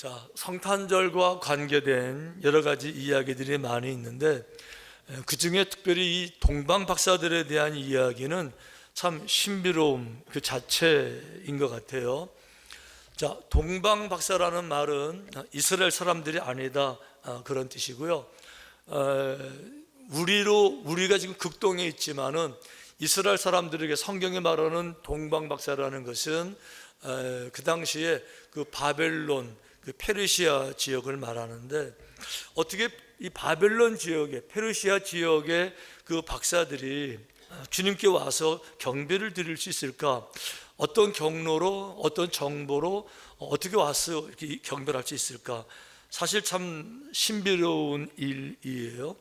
자, 성탄절과 관계된 여러 가지 이야기들이 많이 있는데 그 중에 특별히 이 동방 박사들에 대한 이야기는 참 신비로움 그 자체인 것 같아요. 자, 동방 박사라는 말은 이스라엘 사람들이 아니다 그런 뜻이고요. 우리가 지금 극동에 있지만은 이스라엘 사람들에게 성경이 말하는 동방 박사라는 것은 그 당시에 그 바벨론, 그 페르시아 지역을 말하는데, 어떻게 이 바벨론 지역에, 페르시아 지역의 그 박사들이 주님께 와서 경배를 드릴 수 있을까? 어떤 경로로, 어떤 정보로 어떻게 와서 이렇게 경배를 할 수 있을까? 사실 참 신비로운 일이에요.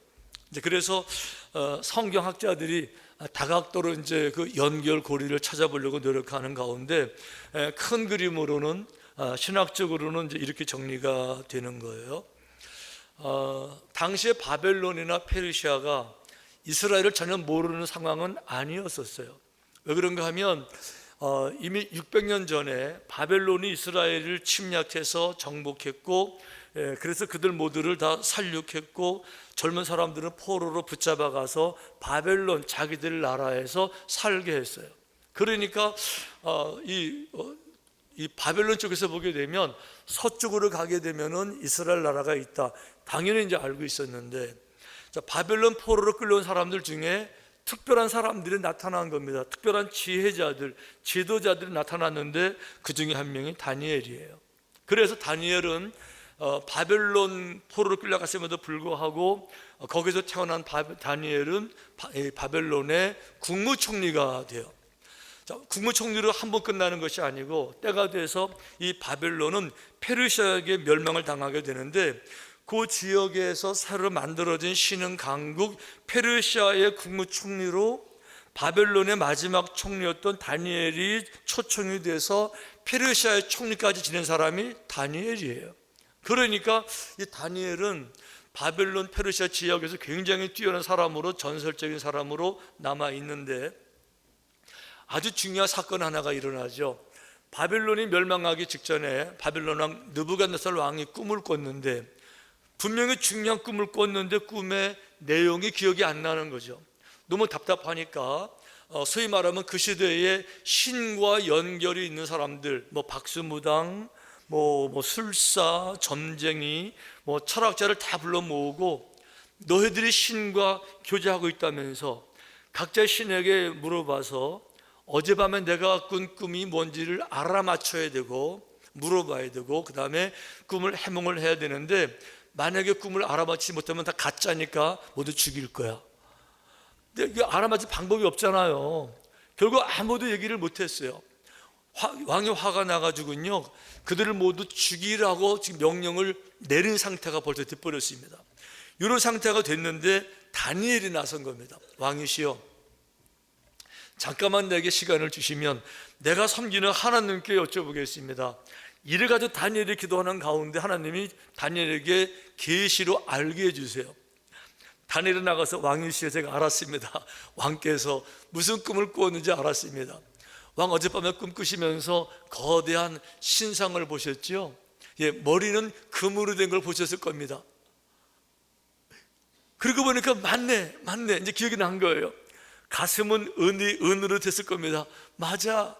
그래서 성경학자들이 다각도로 이제 그 연결고리를 찾아보려고 노력하는 가운데 큰 그림으로는 신학적으로는 이제 이렇게 정리가 되는 거예요. 당시에 바벨론이나 페르시아가 이스라엘을 전혀 모르는 상황은 아니었었어요. 왜 그런가 하면 이미 600년 전에 바벨론이 이스라엘을 침략해서 정복했고, 그래서 그들 모두를 다 살육했고, 젊은 사람들은 포로로 붙잡아가서 바벨론 자기들 나라에서 살게 했어요. 그러니까 이 바벨론 쪽에서 보게 되면 서쪽으로 가게 되면은 이스라엘 나라가 있다, 당연히 이제 알고 있었는데, 자, 바벨론 포로로 끌려온 사람들 중에 특별한 사람들이 나타난 겁니다. 특별한 지혜자들, 지도자들이 나타났는데 그 중에 한 명이 다니엘이에요. 그래서 다니엘은 바벨론 포로로 끌려갔음에도 불구하고 거기서 태어난 다니엘은 바벨론의 국무총리가 돼요. 자, 국무총리로 한 번 끝나는 것이 아니고 때가 돼서 이 바벨론은 페르시아에게 멸망을 당하게 되는데, 그 지역에서 새로 만들어진 신흥 강국 페르시아의 국무총리로 바벨론의 마지막 총리였던 다니엘이 초청이 돼서 페르시아의 총리까지 지낸 사람이 다니엘이에요. 그러니까 이 다니엘은 바벨론 페르시아 지역에서 굉장히 뛰어난 사람으로, 전설적인 사람으로 남아 있는데, 아주 중요한 사건 하나가 일어나죠. 바벨론이 멸망하기 직전에 바벨론 왕 느부갓네살 왕이 꿈을 꿨는데, 분명히 중요한 꿈을 꿨는데 꿈의 내용이 기억이 안 나는 거죠. 너무 답답하니까 소위 말하면 그 시대에 신과 연결이 있는 사람들, 뭐 박수무당, 뭐 술사, 점쟁이, 뭐 철학자를 다 불러 모으고, 너희들이 신과 교제하고 있다면서 각자 신에게 물어봐서 어젯밤에 내가 꾼 꿈이 뭔지를 알아맞혀야 되고 물어봐야 되고, 그 다음에 꿈을 해몽을 해야 되는데, 만약에 꿈을 알아맞히지 못하면 다 가짜니까 모두 죽일 거야. 근데 이게 알아맞힐 방법이 없잖아요. 결국 아무도 얘기를 못했어요. 왕이 화가 나가지고요, 그들을 모두 죽이라고 지금 명령을 내린 상태가 벌써 돼버렸습니다. 이런 상태가 됐는데 다니엘이 나선 겁니다. 왕이시여, 잠깐만 내게 시간을 주시면 내가 섬기는 하나님께 여쭤보겠습니다. 이를 가지고 다니엘이 기도하는 가운데 하나님이 다니엘에게 계시로 알게 해주세요. 다니엘이 나가서 왕이시여, 제가 알았습니다. 왕께서 무슨 꿈을 꾸었는지 알았습니다. 왕 어젯밤에 꿈 꾸시면서 거대한 신상을 보셨죠? 머리는 금으로 된 걸 보셨을 겁니다. 그러고 보니까 맞네 이제 기억이 난 거예요. 가슴은 은으로 됐을 겁니다. 맞아.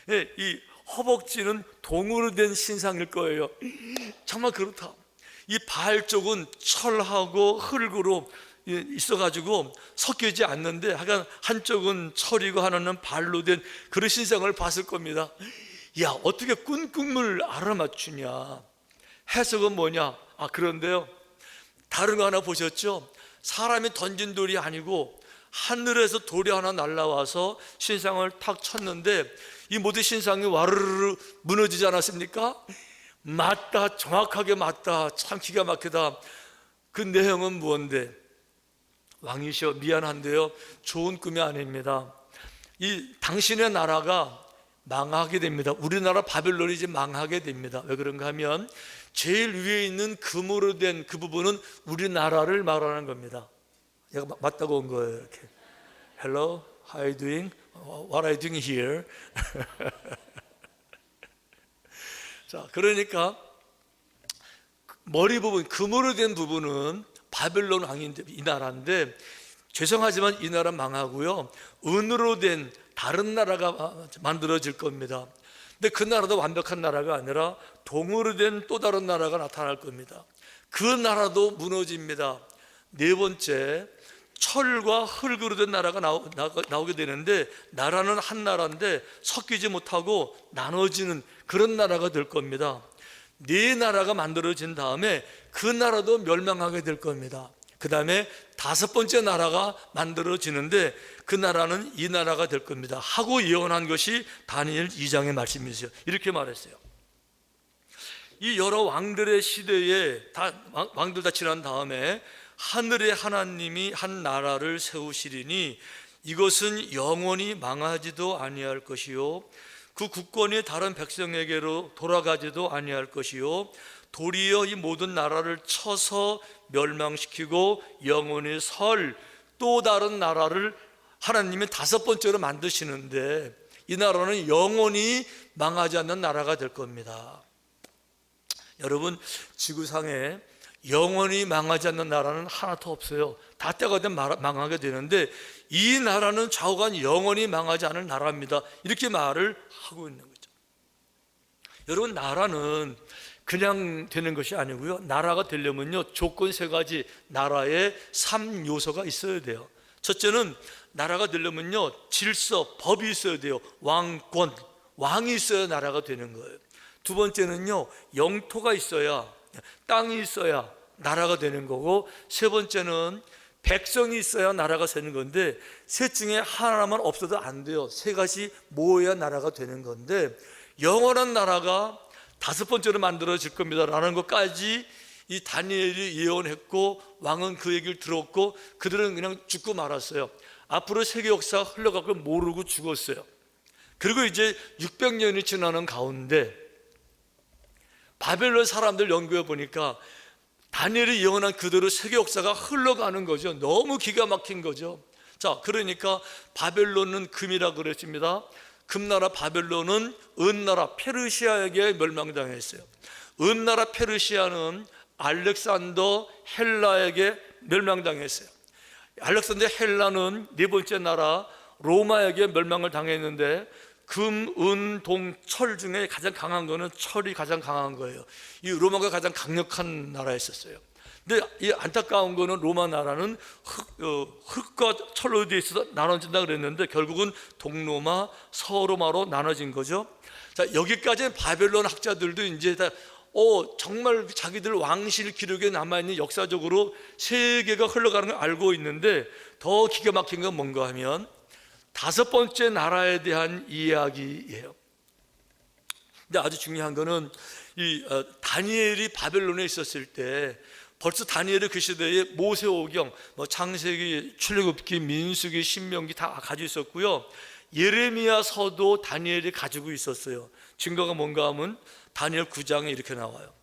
이 허벅지는 동으로 된 신상일 거예요. 정말 그렇다. 이 발 쪽은 철하고 흙으로 있어가지고 섞이지 않는데, 하여간 한쪽은 철이고 하나는 발로 된 그런 신상을 봤을 겁니다. 야, 어떻게 꾼 꿈을 알아맞추냐? 해석은 뭐냐? 그런데요, 다른 거 하나 보셨죠? 사람이 던진 돌이 아니고 하늘에서 돌이 하나 날라와서 신상을 탁 쳤는데 이 모든 신상이 와르르 무너지지 않았습니까? 맞다, 정확하게 맞다, 참 기가 막히다. 그 내용은 무언데? 왕이시여, 미안한데요, 좋은 꿈이 아닙니다. 이 당신의 나라가 망하게 됩니다. 우리나라 바벨론이 이제 망하게 됩니다. 왜 그런가 하면 제일 위에 있는 금으로 된 그 부분은 우리나라를 말하는 겁니다. 얘가 맞다고 온 거예요. 이렇게 Hello, how are you doing? What are you doing here? 자, 그러니까 머리 부분, 금으로 된 부분은 바벨론 왕인데 이 나라인데, 죄송하지만 이 나라 망하고요, 은으로 된 다른 나라가 만들어질 겁니다. 근데 그 나라도 완벽한 나라가 아니라 동으로 된 또 다른 나라가 나타날 겁니다. 그 나라도 무너집니다. 네 번째, 철과 흙으로 된 나라가 나오게 되는데, 나라는 한 나라인데 섞이지 못하고 나눠지는 그런 나라가 될 겁니다. 네 나라가 만들어진 다음에 그 나라도 멸망하게 될 겁니다. 그 다음에 다섯 번째 나라가 만들어지는데 그 나라는 이 나라가 될 겁니다 하고 예언한 것이 다니엘 2장의 말씀이죠. 이렇게 말했어요. 이 여러 왕들의 시대에 왕들 다 지난 다음에 하늘의 하나님이 한 나라를 세우시리니 이것은 영원히 망하지도 아니할 것이요, 그 국권이 다른 백성에게로 돌아가지도 아니할 것이요, 도리어 이 모든 나라를 쳐서 멸망시키고 영원히 설 또 다른 나라를 하나님이 다섯 번째로 만드시는데, 이 나라는 영원히 망하지 않는 나라가 될 겁니다. 여러분, 지구상에 영원히 망하지 않는 나라는 하나도 없어요. 다 때가 되면 망하게 되는데, 이 나라는 좌우간 영원히 망하지 않을 나라입니다. 이렇게 말을 하고 있는 거죠. 여러분, 나라는 그냥 되는 것이 아니고요, 나라가 되려면요, 조건 세 가지, 나라의 3요소가 있어야 돼요. 첫째는 나라가 되려면요, 질서, 법이 있어야 돼요. 왕권, 왕이 있어야 나라가 되는 거예요. 두 번째는요, 영토가 있어야, 땅이 있어야 나라가 되는 거고, 세 번째는 백성이 있어야 나라가 되는 건데, 셋 중에 하나만 없어도 안 돼요. 세 가지 모여야 나라가 되는 건데, 영원한 나라가 다섯 번째로 만들어질 겁니다 라는 것까지 이 다니엘이 예언했고, 왕은 그 얘기를 들었고, 그들은 그냥 죽고 말았어요. 앞으로 세계 역사가 흘러갈 걸 모르고 죽었어요. 그리고 이제 600년이 지나는 가운데 바벨론 사람들 연구해 보니까 다니엘이 예언한 그대로 세계 역사가 흘러가는 거죠. 너무 기가 막힌 거죠. 자, 그러니까 바벨론은 금이라 그랬습니다. 금나라 바벨론은 은나라 페르시아에게 멸망당했어요. 은나라 페르시아는 알렉산더 헬라에게 멸망당했어요. 알렉산더 헬라는 네 번째 나라 로마에게 멸망을 당했는데, 금, 은, 동, 철 중에 가장 강한 거는 철이 가장 강한 거예요. 이 로마가 가장 강력한 나라였었어요. 근데 이 안타까운 거는 로마 나라는 흙과 철로 되어 있어서 나눠진다 그랬는데, 결국은 동로마, 서로마로 나눠진 거죠. 자, 여기까지는 바벨론 학자들도 이제 다 정말 자기들 왕실 기록에 남아있는 역사적으로 세계가 흘러가는 걸 알고 있는데, 더 기가 막힌 건 뭔가 하면 다섯 번째 나라에 대한 이야기예요. 근데 아주 중요한 거는 이 다니엘이 바벨론에 있었을 때, 벌써 다니엘이 그 시대에 모세오경, 창세기, 출애굽기, 민수기, 신명기 다 가지고 있었고요, 예레미야서도 다니엘이 가지고 있었어요. 증거가 뭔가 하면 다니엘 9장에 이렇게 나와요.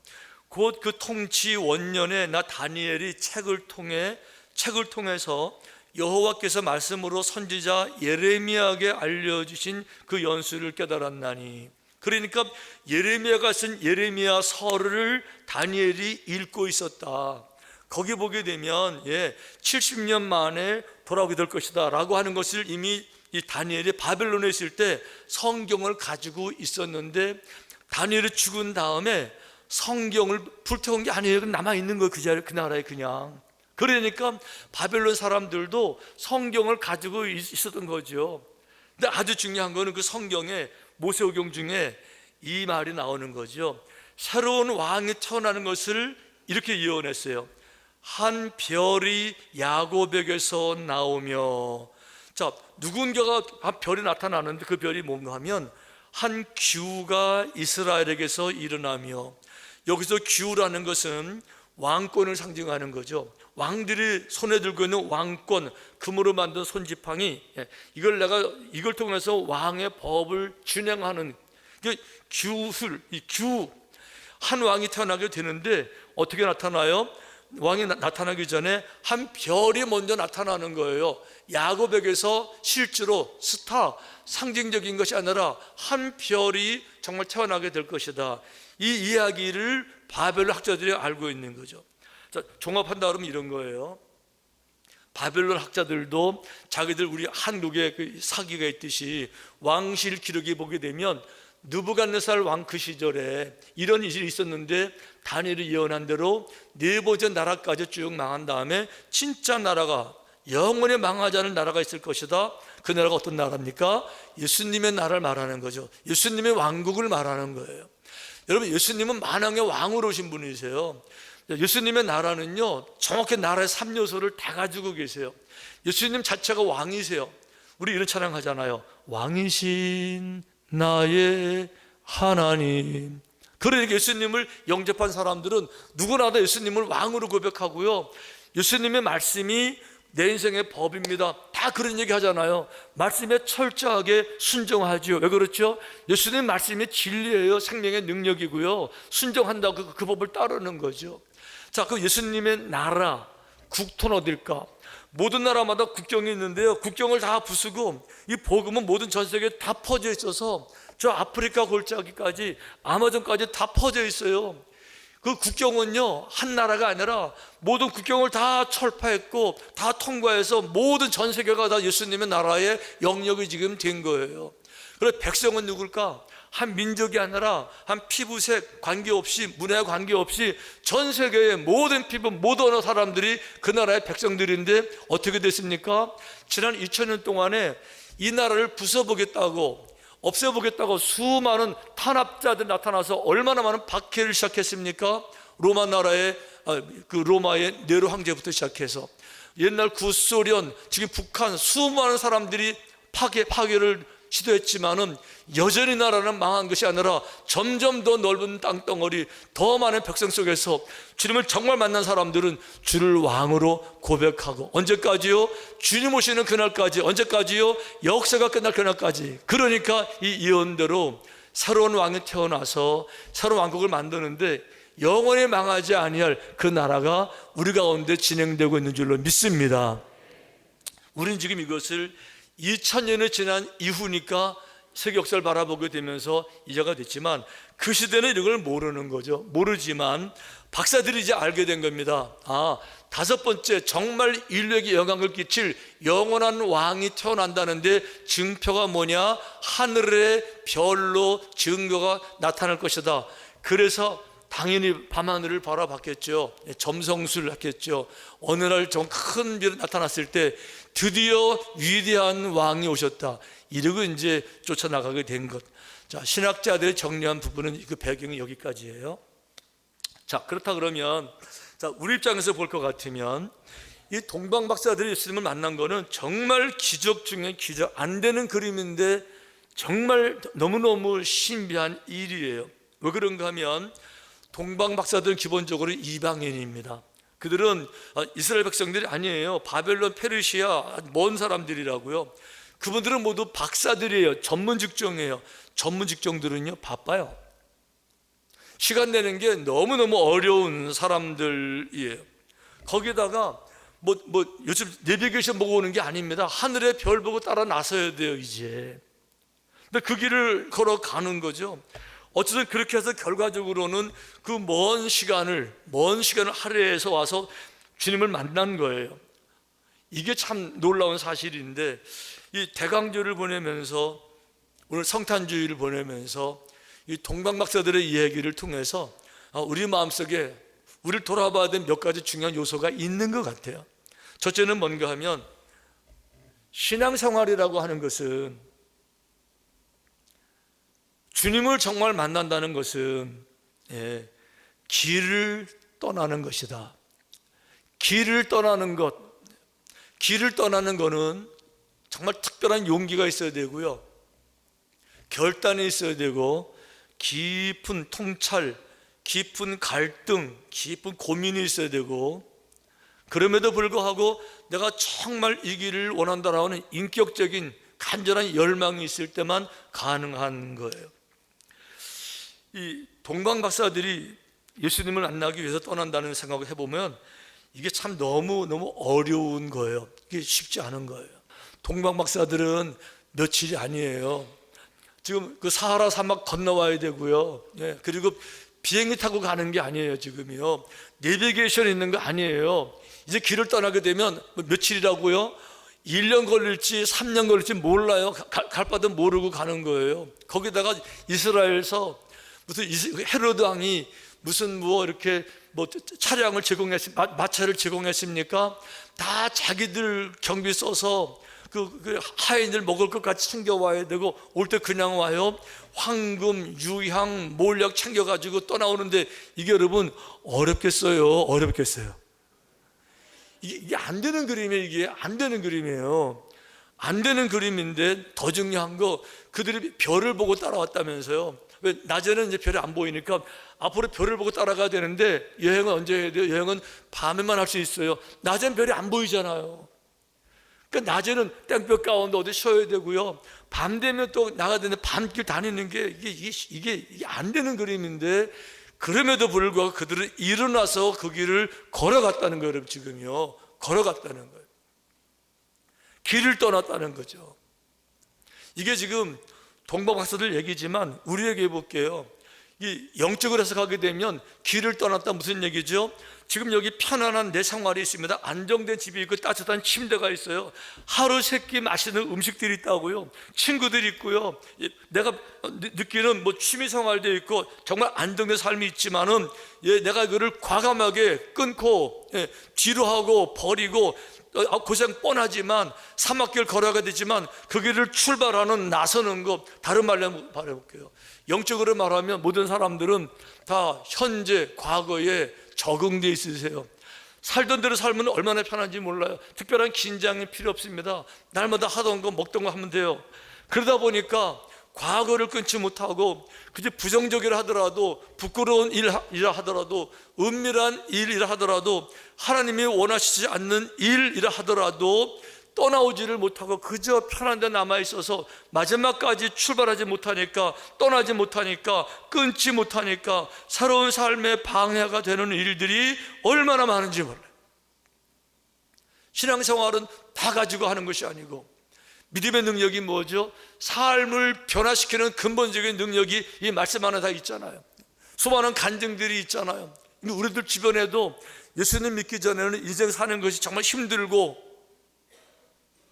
곧 그 통치 원년에 나 다니엘이 책을 통해서 여호와께서 말씀으로 선지자 예레미야에게 알려주신 그 연수를 깨달았나니. 그러니까 예레미야가 쓴 예레미야서를 다니엘이 읽고 있었다. 거기 보게 되면 70년 만에 돌아오게 될 것이다 라고 하는 것을 이미 이 다니엘이 바벨론에 있을 때 성경을 가지고 있었는데, 다니엘이 죽은 다음에 성경을 불태운 게 아니에요. 남아있는 거예요. 그 자리에, 그 나라에 그냥. 그러니까 바벨론 사람들도 성경을 가지고 있었던 거죠. 근데 아주 중요한 거는 그 성경에 모세오경 중에 이 말이 나오는 거죠. 새로운 왕이 태어나는 것을 이렇게 예언했어요. 한 별이 야곱에게서 나오며. 자, 누군가가 한 별이 나타나는데 그 별이 뭔가 하면 한 규가 이스라엘에게서 일어나며. 여기서 규라는 것은 왕권을 상징하는 거죠. 왕들이 손에 들고 있는 왕권, 금으로 만든 손지팡이, 이걸 통해서 왕의 법을 준행하는 규술, 이 규, 한 왕이 태어나게 되는데 어떻게 나타나요? 왕이 나타나기 전에 한 별이 먼저 나타나는 거예요. 야곱에게서 실제로 스타, 상징적인 것이 아니라 한 별이 정말 태어나게 될 것이다. 이 이야기를 바벨론 학자들이 알고 있는 거죠. 자, 종합한다 그러면 이런 거예요. 바벨론 학자들도 자기들 우리 한국에 그 사기가 있듯이 왕실 기록에 보게 되면 느부갓네살 왕 그 시절에 이런 일이 있었는데 다니엘이 예언한 대로 네 번째 나라까지 쭉 망한 다음에 진짜 나라가 영원히 망하지 않을 나라가 있을 것이다. 그 나라가 어떤 나라입니까? 예수님의 나라를 말하는 거죠. 예수님의 왕국을 말하는 거예요. 여러분, 예수님은 만왕의 왕으로 오신 분이세요. 예수님의 나라는요, 정확히 나라의 3요소를 다 가지고 계세요. 예수님 자체가 왕이세요. 우리 이런 찬양 하잖아요. 왕이신 나의 하나님. 그러니까 예수님을 영접한 사람들은 누구나 다 예수님을 왕으로 고백하고요, 예수님의 말씀이 내 인생의 법입니다. 다 그런 얘기 하잖아요. 말씀에 철저하게 순종하죠. 왜 그렇죠? 예수님 말씀이 진리예요. 생명의 능력이고요, 순종한다고 그 법을 따르는 거죠. 자, 그 예수님의 나라, 국토는 어딜까? 모든 나라마다 국경이 있는데요, 국경을 다 부수고 이 복음은 모든 전 세계에 다 퍼져 있어서 저 아프리카 골짜기까지 아마존까지 다 퍼져 있어요. 그 국경은요, 한 나라가 아니라 모든 국경을 다 철파했고 다 통과해서 모든 전 세계가 다 예수님의 나라의 영역이 지금 된 거예요. 그래서 백성은 누굴까? 한 민족이 아니라 한 피부색 관계없이, 문화에 관계없이 전 세계의 모든 피부, 모든 언어 사람들이 그 나라의 백성들인데 어떻게 됐습니까? 지난 2000년 동안에 이 나라를 부숴보겠다고, 없애보겠다고 수많은 탄압자들이 나타나서 얼마나 많은 박해를 시작했습니까? 로마 나라의 그 로마의 네로 황제부터 시작해서 옛날 구소련, 지금 북한 수많은 사람들이 파괴를 시도했지만은 여전히 나라는 망한 것이 아니라 점점 더 넓은 땅덩어리, 더 많은 백성 속에서 주님을 정말 만난 사람들은 주를 왕으로 고백하고, 언제까지요? 주님 오시는 그날까지. 언제까지요? 역사가 끝날 그날까지. 그러니까 이 예언대로 새로운 왕이 태어나서 새로운 왕국을 만드는데 영원히 망하지 아니할 그 나라가 우리 가운데 진행되고 있는 줄로 믿습니다. 우리는 지금 이것을 2000년이 지난 이후니까 세계 역사를 바라보게 되면서 이제가 됐지만 그 시대는 이런 걸 모르는 거죠. 모르지만 박사들이 이제 알게 된 겁니다. 다섯 번째, 정말 인류에게 영향을 끼칠 영원한 왕이 태어난다는데 증표가 뭐냐? 하늘의 별로 증거가 나타날 것이다. 그래서 당연히 밤하늘을 바라봤겠죠. 점성술을 했겠죠. 어느 날 좀 큰 별이 나타났을 때 드디어 위대한 왕이 오셨다, 이러고 이제 쫓아나가게 된 것. 자, 신학자들의 정리한 부분은 그 배경이 여기까지예요. 자, 그렇다 그러면 우리 입장에서 볼 것 같으면 이 동방 박사들이 예수님을 만난 거는 정말 기적 중에 기적, 안 되는 그림인데 정말 너무너무 신비한 일이에요. 왜 그런가 하면 동방 박사들은 기본적으로 이방인입니다. 그들은 이스라엘 백성들이 아니에요. 바벨론, 페르시아 먼 사람들이라고요. 그분들은 모두 박사들이에요. 전문 직종이에요. 전문 직종들은요, 바빠요. 시간 내는 게 너무너무 어려운 사람들이에요. 거기다가 요즘 내비게이션 보고 오는 게 아닙니다. 하늘의 별 보고 따라 나서야 돼요, 이제. 근데 그 길을 걸어가는 거죠. 어쨌든 그렇게 해서 결과적으로는 그 먼 시간을 할애해서 와서 주님을 만난 거예요. 이게 참 놀라운 사실인데, 이 대강조를 보내면서, 오늘 성탄주의를 보내면서 이 동방 박사들의 이야기를 통해서 우리 마음속에 우리를 돌아봐야 될 몇 가지 중요한 요소가 있는 것 같아요. 첫째는 뭔가 하면, 신앙생활이라고 하는 것은, 주님을 정말 만난다는 것은 길을 떠나는 것이다. 길을 떠나는 거는 정말 특별한 용기가 있어야 되고요, 결단이 있어야 되고, 깊은 통찰, 깊은 갈등, 깊은 고민이 있어야 되고, 그럼에도 불구하고 내가 정말 이 길을 원한다라는 인격적인 간절한 열망이 있을 때만 가능한 거예요. 이 동방 박사들이 예수님을 만나기 위해서 떠난다는 생각을 해보면 이게 참 너무 어려운 거예요. 이게 쉽지 않은 거예요. 동방 박사들은 며칠이 아니에요. 지금 그 사하라 사막 건너와야 되고요. 예, 그리고 비행기 타고 가는 게 아니에요. 지금이요. 내비게이션 있는 거 아니에요. 이제 길을 떠나게 되면 며칠이라고요? 1년 걸릴지 3년 걸릴지 몰라요. 갈 바도 모르고 가는 거예요. 거기다가 이스라엘에서 무슨 헤로드 왕이 무슨 뭐 이렇게 뭐 차량을 마차를 제공했습니까? 다 자기들 경비 써서 그 하인들 먹을 것 같이 챙겨와야 되고, 올 때 그냥 와요. 황금, 유향, 몰약 챙겨가지고 떠나오는데, 이게 여러분 어렵겠어요? 어렵겠어요? 이게 안 되는 그림이에요. 이게 안 되는 그림이에요. 안 되는 그림인데, 더 중요한 거, 그들이 별을 보고 따라왔다면서요. 왜? 낮에는 이제 별이 안 보이니까 앞으로 별을 보고 따라가야 되는데, 여행은 언제 해야 돼요? 여행은 밤에만 할 수 있어요. 낮에는 별이 안 보이잖아요. 그러니까 낮에는 땡볕 가운데 어디 쉬어야 되고요. 밤 되면 또 나가야 되는데 밤길 다니는 게 이게 안 되는 그림인데, 그럼에도 불구하고 그들은 일어나서 그 길을 걸어갔다는 거예요. 여러분, 지금요. 걸어갔다는 거예요. 길을 떠났다는 거죠. 이게 지금 동방박사들 얘기지만 우리에게 해볼게요. 이 영적으로 해석하게 되면 길을 떠났다 무슨 얘기죠? 지금 여기 편안한 내 생활이 있습니다. 안정된 집이 있고 따뜻한 침대가 있어요. 하루 세 끼 맛있는 음식들이 있다고요. 친구들이 있고요. 내가 느끼는 뭐 취미 생활도 있고 정말 안정된 삶이 있지만은, 내가 그를 과감하게 끊고 뒤로 하고 버리고, 고생 뻔하지만 사막길 걸어가야 되지만 그 길을 출발하는, 나서는 것, 다른 말로 말해볼게요. 영적으로 말하면 모든 사람들은 다 현재, 과거에 적응되어 있으세요. 살던 대로 살면 얼마나 편한지 몰라요. 특별한 긴장이 필요 없습니다. 날마다 하던 거 먹던 거 하면 돼요. 그러다 보니까 과거를 끊지 못하고, 그저 부정적이라 하더라도, 부끄러운 일이라 하더라도, 은밀한 일이라 하더라도, 하나님이 원하시지 않는 일이라 하더라도 떠나오지를 못하고 그저 편한 데 남아있어서 마지막까지 출발하지 못하니까, 떠나지 못하니까, 끊지 못하니까 새로운 삶의 방해가 되는 일들이 얼마나 많은지 몰라요. 신앙생활은 다 가지고 하는 것이 아니고, 믿음의 능력이 뭐죠? 삶을 변화시키는 근본적인 능력이 이 말씀 안에 다 있잖아요. 수많은 간증들이 있잖아요. 우리들 주변에도 예수님 믿기 전에는 인생 사는 것이 정말 힘들고,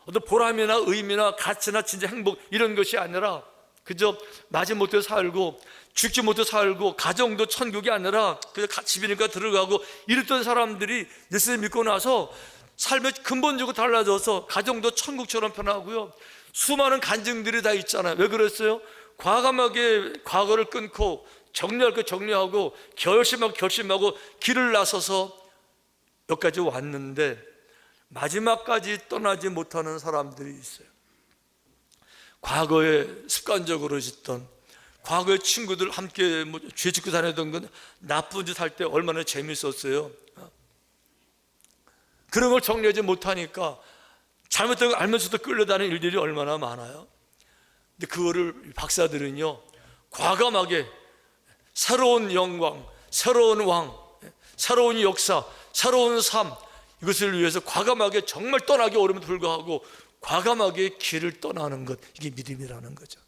어떤 보람이나 의미나 가치나 진짜 행복 이런 것이 아니라 그저 마지못해 살고 죽지 못해 살고, 가정도 천국이 아니라 그저 집이니까 들어가고 이랬던 사람들이 예수님 믿고 나서 삶이 근본적으로 달라져서 가정도 천국처럼 변하고요. 수많은 간증들이 다 있잖아요. 왜 그랬어요? 과감하게 과거를 끊고 정리할 거 정리하고 결심하고 길을 나서서 여기까지 왔는데, 마지막까지 떠나지 못하는 사람들이 있어요. 과거에 습관적으로 짓던, 과거에 친구들 함께 죄 짓고 다니던 건 나쁜 짓 할 때 얼마나 재밌었어요. 그런 걸 정리하지 못하니까 잘못된 걸 알면서도 끌려다니는 일들이 얼마나 많아요. 근데 그거를 박사들은요, 과감하게 새로운 영광, 새로운 왕, 새로운 역사, 새로운 삶, 이것을 위해서 과감하게 정말 떠나기 어려움에도 불구하고 과감하게 길을 떠나는 것, 이게 믿음이라는 거죠.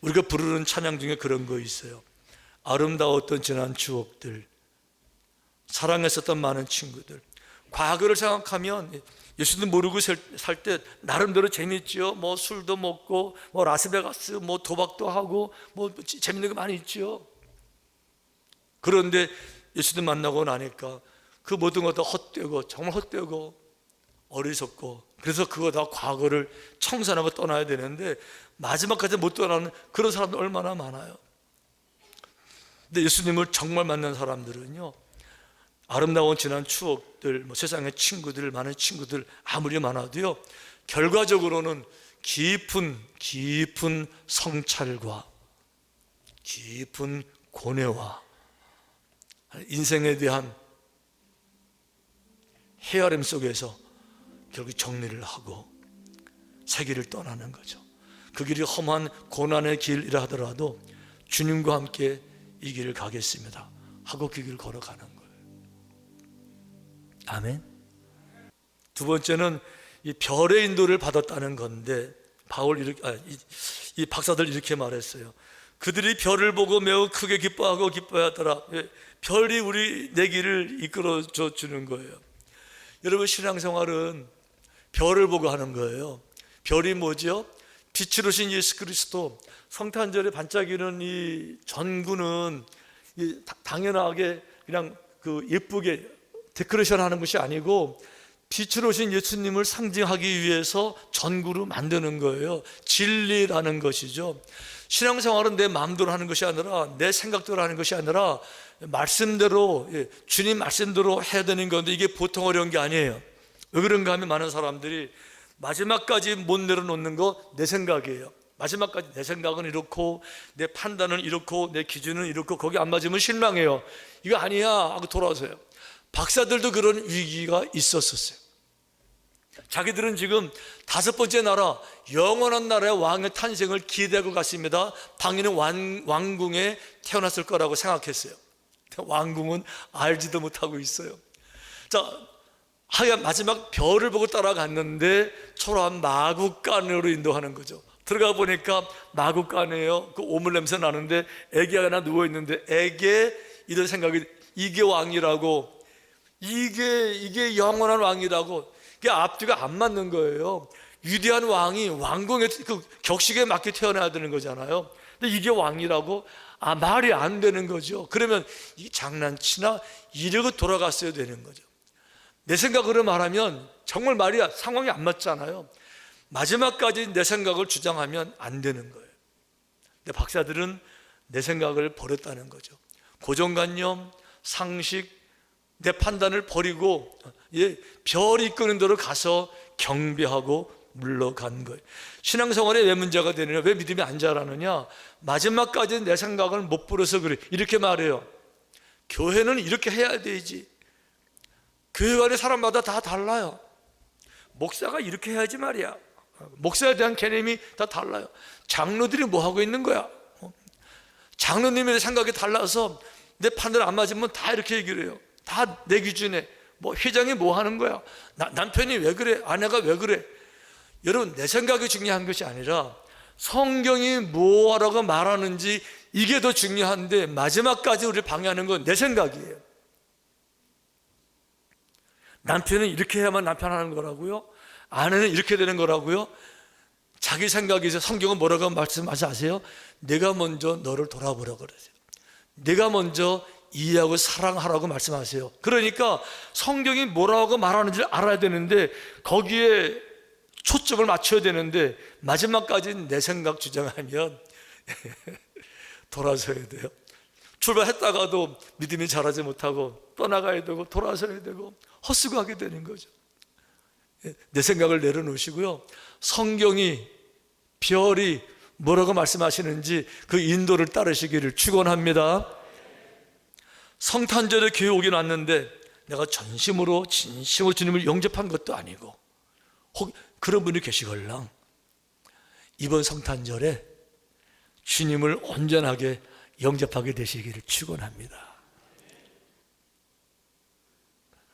우리가 부르는 찬양 중에 그런 거 있어요. 아름다웠던 지난 추억들, 사랑했었던 많은 친구들. 과거를 생각하면 예수도 모르고 살 때 나름대로 재밌죠. 뭐 술도 먹고, 뭐 라스베가스, 뭐 도박도 하고, 뭐 재밌는 거 많이 있죠. 그런데 예수도 만나고 나니까 그 모든 것 다 헛되고, 정말 헛되고 어리석고, 그래서 그거 다 과거를 청산하고 떠나야 되는데 마지막까지 못 떠나는 그런 사람들 얼마나 많아요. 근데 예수님을 정말 만난 사람들은요, 아름다운 지난 추억들, 세상의 친구들, 많은 친구들 아무리 많아도요, 결과적으로는 깊은 성찰과 깊은 고뇌와 인생에 대한 헤아림 속에서 결국 정리를 하고 새 길을 떠나는 거죠. 그 길이 험한 고난의 길이라 하더라도 주님과 함께 이 길을 가겠습니다 하고 그 길을 걸어가는 거예요. 아멘. 두 번째는 이 별의 인도를 받았다는 건데 이 박사들 이렇게 말했어요. 그들이 별을 보고 매우 크게 기뻐하더라. 별이 내 길을 이끌어 주는 거예요. 여러분, 신앙생활은 별을 보고 하는 거예요. 별이 뭐죠? 빛으로 오신 예수 그리스도, 성탄절에 반짝이는 이 전구는 당연하게 그냥 예쁘게 데코레이션 하는 것이 아니고 빛으로 오신 예수님을 상징하기 위해서 전구로 만드는 거예요. 진리라는 것이죠. 신앙생활은 내 마음대로 하는 것이 아니라, 내 생각대로 하는 것이 아니라 말씀대로, 주님 말씀대로 해야 되는 건데, 이게 보통 어려운 게 아니에요. 왜 그런가 하면 많은 사람들이 마지막까지 못 내려놓는 거 내 생각이에요. 마지막까지 내 생각은 이렇고, 내 판단은 이렇고, 내 기준은 이렇고, 거기 안 맞으면 실망해요. 이거 아니야 하고 돌아오세요. 박사들도 그런 위기가 있었어요. 자기들은 지금 5번째 나라, 영원한 나라의 왕의 탄생을 기대하고 갔습니다. 당연히 왕궁에 태어났을 거라고 생각했어요. 왕궁은 알지도 못하고 있어요. 자, 하얀 마지막 별을 보고 따라갔는데 초라한 마구간으로 인도하는 거죠. 들어가 보니까 마구간이에요. 그 오물 냄새 나는데 애기가 하나 누워있는데, 애기에 이런 생각이, 이게 왕이라고, 이게 영원한 왕이라고. 이게 앞뒤가 안 맞는 거예요. 위대한 왕이 왕궁의 격식에 맞게 태어나야 되는 거잖아요. 근데 이게 왕이라고? 말이 안 되는 거죠. 그러면 이게 장난치나? 이러고 돌아갔어야 되는 거죠. 내 생각으로 말하면 정말 상황이 안 맞잖아요. 마지막까지 내 생각을 주장하면 안 되는 거예요. 근데 박사들은 내 생각을 버렸다는 거죠. 고정관념, 상식, 내 판단을 버리고 별이 이끄는 대로 가서 경배하고 물러간 거예요. 신앙생활에 왜 문제가 되느냐, 왜 믿음이 안 자라느냐, 마지막까지 내 생각을 못 버려서 그래. 이렇게 말해요. 교회는 이렇게 해야 되지. 교회 안에 사람마다 다 달라요. 목사가 이렇게 해야지 말이야. 목사에 대한 개념이 다 달라요. 장로들이 뭐 하고 있는 거야? 장로님의 생각이 달라서 내 판단 안 맞으면 다 이렇게 얘기를 해요. 다 내 기준에. 회장이 뭐 하는 거야? 남편이 왜 그래? 아내가 왜 그래? 여러분, 내 생각이 중요한 것이 아니라 성경이 뭐 하라고 말하는지, 이게 더 중요한데, 마지막까지 우리를 방해하는 건 내 생각이에요. 남편은 이렇게 해야만 남편 하는 거라고요? 아내는 이렇게 되는 거라고요? 자기 생각이 있어요. 성경은 뭐라고 말씀하세요? 내가 먼저 너를 돌아보라고 그러세요. 내가 먼저 이해하고 사랑하라고 말씀하세요. 그러니까 성경이 뭐라고 말하는지를 알아야 되는데, 거기에 초점을 맞춰야 되는데, 마지막까지 내 생각 주장하면 돌아서야 돼요. 출발했다가도 믿음이 자라지 못하고 떠나가야 되고 돌아서야 되고 헛수고하게 되는 거죠. 내 생각을 내려놓으시고요, 성경이, 별이 뭐라고 말씀하시는지 그 인도를 따르시기를 축원합니다. 성탄절에 교회 오긴 왔는데 내가 진심으로 주님을 영접한 것도 아니고, 혹 그런 분이 계시걸랑 이번 성탄절에 주님을 온전하게 영접하게 되시기를 축원합니다.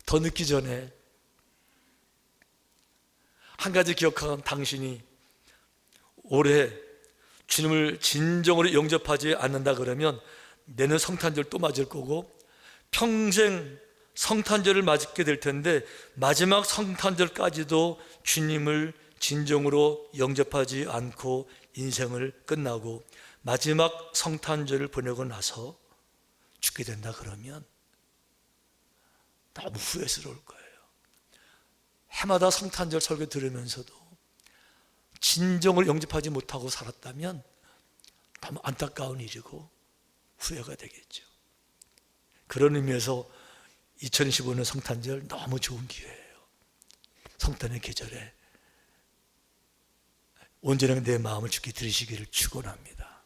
더 늦기 전에 한 가지 기억하면, 당신이 올해 주님을 진정으로 영접하지 않는다 그러면 내년 성탄절 또 맞을 거고, 평생 성탄절을 맞게 될 텐데, 마지막 성탄절까지도 주님을 진정으로 영접하지 않고 인생을 끝나고 마지막 성탄절을 보내고 나서 죽게 된다 그러면 너무 후회스러울 거예요. 해마다 성탄절 설교 들으면서도 진정을 영접하지 못하고 살았다면 너무 안타까운 일이고 후회가 되겠죠. 그런 의미에서 2015년 성탄절 너무 좋은 기회예요. 성탄의 계절에 온전하게 내 마음을 주께 드리시기를 축원합니다.